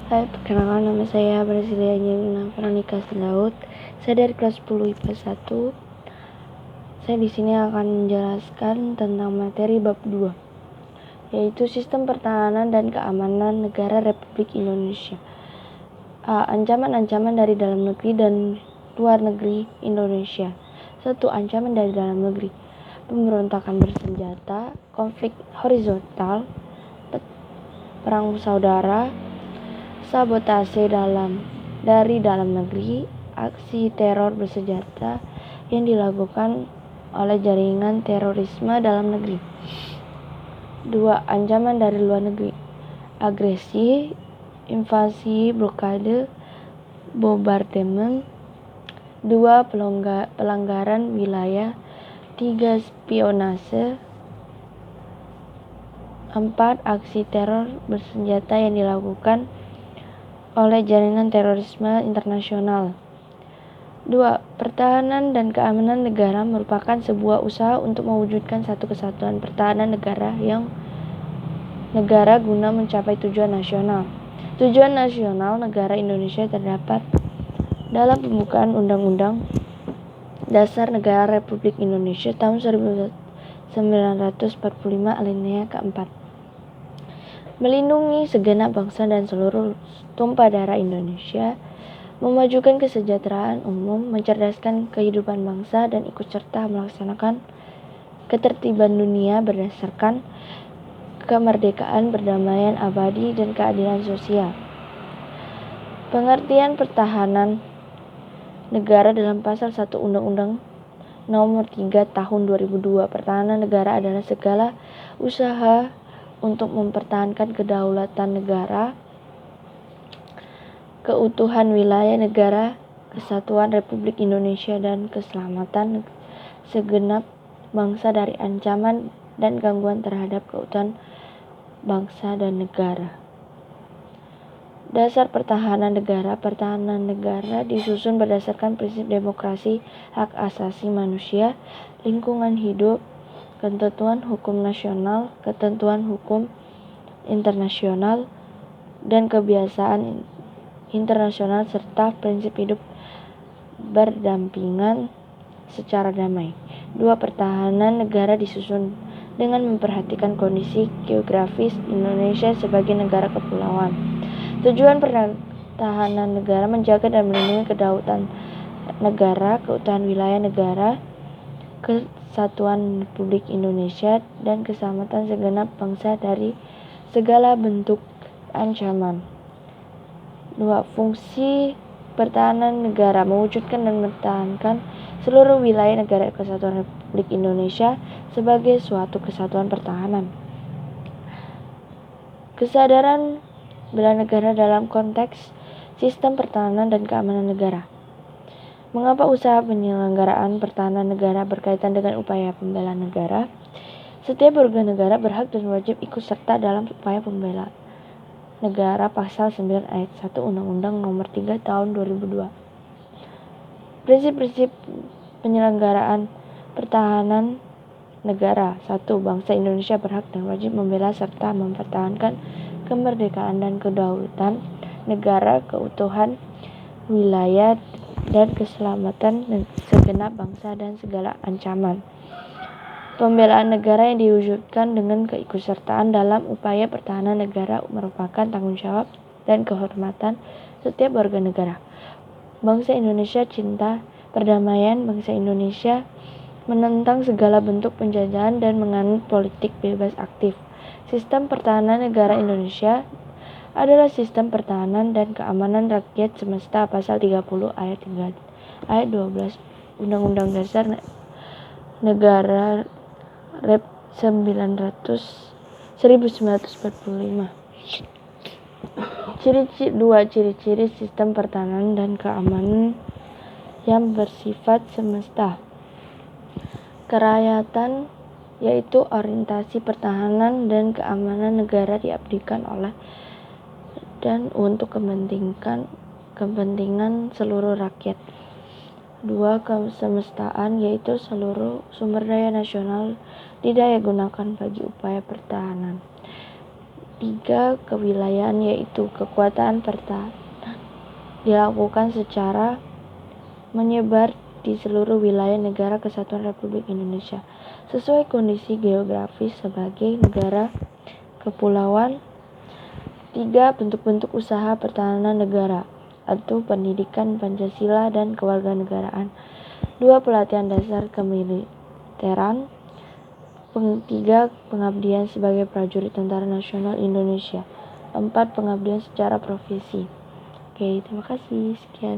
Hai, perkenalkan nama saya Brasilia Angelina Veronica Sindaud. Saya dari kelas 10 IPA 1. Saya di sini akan menjelaskan tentang materi bab 2, yaitu Sistem Pertahanan dan Keamanan Negara Republik Indonesia. Ancaman-ancaman dari dalam negeri dan luar negeri Indonesia. 1. Ancaman dari dalam negeri: pemberontakan bersenjata, konflik horizontal, perang saudara, sabotase dari dalam negeri, aksi teror bersenjata yang dilakukan oleh jaringan terorisme dalam negeri. 2. Ancaman dari luar negeri: agresi, invasi, blokade, bombardemen. 2. Pelanggaran wilayah. 3. Spionase. 4. Aksi teror bersenjata yang dilakukan oleh jaringan terorisme internasional. 2. Pertahanan dan keamanan negara merupakan sebuah usaha untuk mewujudkan satu kesatuan pertahanan negara guna mencapai tujuan nasional. Tujuan nasional negara Indonesia terdapat dalam pembukaan Undang-Undang Dasar Negara Republik Indonesia tahun 1945 alinea keempat. Melindungi segenap bangsa dan seluruh tumpah darah Indonesia, memajukan kesejahteraan umum, mencerdaskan kehidupan bangsa, dan ikut serta melaksanakan ketertiban dunia berdasarkan kemerdekaan, perdamaian abadi, dan keadilan sosial. Pengertian pertahanan negara dalam pasal 1 Undang-Undang Nomor 3 Tahun 2002. Pertahanan negara adalah segala usaha untuk mempertahankan kedaulatan negara, keutuhan wilayah negara, kesatuan Republik Indonesia, dan keselamatan segenap bangsa dari ancaman dan gangguan terhadap keutuhan bangsa dan negara. Dasar pertahanan negara. Pertahanan negara disusun berdasarkan prinsip demokrasi, hak asasi manusia, lingkungan hidup, ketentuan hukum nasional, ketentuan hukum internasional, dan kebiasaan internasional, serta prinsip hidup berdampingan secara damai. 2. Pertahanan negara disusun dengan memperhatikan kondisi geografis Indonesia sebagai negara kepulauan. Tujuan pertahanan negara menjaga dan melindungi kedaulatan negara, keutuhan wilayah negara, kesatuan Republik Indonesia, dan keselamatan segenap bangsa dari segala bentuk ancaman. 2. Fungsi pertahanan negara: mewujudkan dan mempertahankan seluruh wilayah negara kesatuan Republik Indonesia sebagai suatu kesatuan pertahanan. Kesadaran bela negara dalam konteks sistem pertahanan dan keamanan negara. Mengapa usaha penyelenggaraan pertahanan negara berkaitan dengan upaya pembelaan negara? Setiap warga negara berhak dan wajib ikut serta dalam upaya pembelaan negara. Pasal 9 ayat 1 Undang-Undang Nomor 3 Tahun 2002. Prinsip-prinsip penyelenggaraan pertahanan negara. 1. Bangsa Indonesia berhak dan wajib membela serta mempertahankan kemerdekaan dan kedaulatan negara, keutuhan wilayah, dan keselamatan segenap bangsa dan segala ancaman. Pembelaan negara yang diwujudkan dengan keikutsertaan dalam upaya pertahanan negara merupakan tanggung jawab dan kehormatan setiap warga negara. Bangsa Indonesia cinta perdamaian. Bangsa Indonesia menentang segala bentuk penjajahan dan menganut politik bebas aktif. Sistem pertahanan negara Indonesia adalah sistem pertahanan dan keamanan rakyat semesta. Pasal 30 ayat 12 Undang-Undang Dasar Negara Rep 1945. Ciri-ciri sistem pertahanan dan keamanan yang bersifat semesta. Kerakyatan, yaitu orientasi pertahanan dan keamanan negara diabdikan oleh dan untuk kepentingan seluruh rakyat. 2. Kesemestaan, yaitu seluruh sumber daya nasional didaya gunakan bagi upaya pertahanan. 3. Kewilayahan, yaitu kekuatan pertahanan dilakukan secara menyebar di seluruh wilayah negara kesatuan Republik Indonesia sesuai kondisi geografis sebagai negara kepulauan. 3. Bentuk-bentuk usaha pertahanan negara atau pendidikan Pancasila dan kewarganegaraan. 2. Pelatihan dasar kemiliteran. 3. Pengabdian sebagai prajurit Tentara Nasional Indonesia. 4. Pengabdian secara profesi. Oke, terima kasih. Sekian.